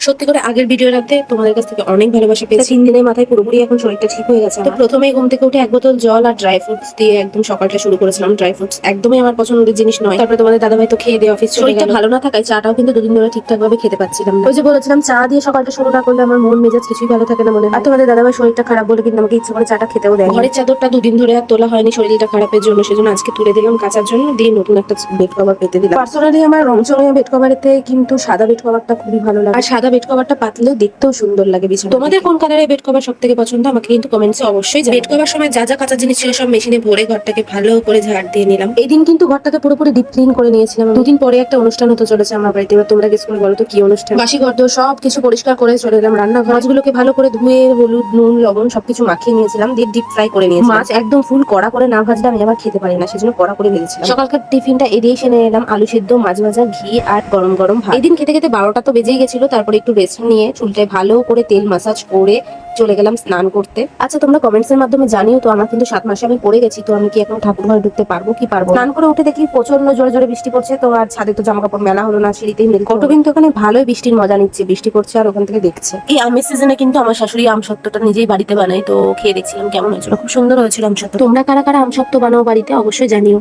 সত্যি করে আগের ভিডিওটাতে তোমাদের কাছ থেকে অনেক ভালোবাসা পেয়েছি। 3 দিনের মাথায় পুরোপুরি এখন শরীরটা ঠিক হয়ে গেছে। তো প্রথমেই ঘুম থেকে উঠে 1 বোতল জল আর ড্রাই ফ্রুটস দিয়ে একদম সকালটা শুরু করেছিলাম। ড্রাই ফ্রুটস একদমই আমার পছন্দের জিনিস নয়। তারপরে তোমাদের দাদাভাই তো খেয়ে দিয়ে অফিস চলে গেল। ভালো না থাকায় চাটাও কিন্তু 2 দিন ধরে ঠিকঠাক ভাবে খেতে পাচ্ছিলাম না। ওই যে বলেছিলাম চা দিয়ে সকালটা শুরু না করলে আমার মন মেজাজ কিছুই ভালো থাকে না মনে হয়। আর তোমাদের দাদাভাই শরীরটা খারাপ বলে কিন্তু আমাকে ইচ্ছে করে চাটা খেতেও দেয়। ঘরের চাদরটা 2 দিন ধরে আর তোলা হয়নি শরীরটা খারাপের জন্য, সেজন্য আজকে তুলে দিলাম কাচার জন্য, দিয়ে নতুন একটা বেড কভার পেতে দিলাম। পার্সোনালি আমার রংচঙে বেড কভারের থেকে কিন্তু সাদা বেড কভারটা খুবই ভালো লাগে। আর সাদা বেড কভারটা পাতলেও দেখতেও সুন্দর লাগে বিছানা। তোমাদের কোন কালারের বেড কভার সব থেকে পছন্দ আমাকে কিন্তু কমেন্টসে অবশ্যই জানাও। বেড কভার সময় যা যা কাঁচা জিনিস ছিল সব মেশিনে ভরে ঘরটাকে ভালো করে ঝাড় দিয়ে নিলাম। এই দিন কিন্তু ঘরটাকে পুরোপুরি ডিপ ক্লিন করে নিয়েছিলাম। 2 দিন পরে একটা অনুষ্ঠান হতে চলেছে আমার বাড়িতে। এবার তোমরা গেস করে বলো তো কি অনুষ্ঠান। বাসি ঘর দোর সব কিছু পরিষ্কার করে চলে এলাম রান্নাঘর। মাছগুলোকে ভালো করে ধুয়ে হলুদ নুন লবণ সবকিছু মাখিয়ে নিয়েছিলাম, দিয়ে ডিপ ফ্রাই করে নিয়েছিলাম। মাছ একদম ফুল কড়া করে না ভাজলে আমি আবার খেতে পারি না, সেজন্য কড়া করে ভেজেছিলাম। সকালকার টিফিনটা এদিকে সেনে এলাম আলু সেদ্ধ, মাছ ভাজা, ঘি আর গরম গরম ভাত। এদিন খেতে খেতে 12টা তো বেজেই গেছিল। তারপরে একটু রেস্ট নিয়ে চুলটায় ভালো করে তেল মাসাজ করে চলে গেলাম স্নান করতে। আচ্ছা তোমরা কমেন্টস এর মাধ্যমে জানিও তো আমার কিন্তু 7 মাসে আমি পড়ে গেছি, তো আমি কি এখন ঠাকুর ঘরে ঢুকতে পারবো কি পারবো। স্নান করে উঠে দেখি প্রচন্ড জোরে জোরে বৃষ্টি পড়ছে। তো আর ছাদে তো জামা কাপড় মেলা হলো না, সিঁড়িতেই মেলে। কত কিন্তু ওখানে ভালোই বৃষ্টির মজা নিচ্ছে, বৃষ্টি পড়ছে আর ওখান থেকে দেখছে। এই আমের সিজনে কিন্তু আমার শাশুড়ি আমসত্ত্বটা নিজেই বাড়িতে বানাই, তো খেয়ে দেখছিলাম কেমন হয়েছিল। খুব সুন্দর হয়েছিল আমসত্ত্ব। তোমরা কারা কারা আমসত্ত্ব বানাও বাড়িতে অবশ্যই জানিও।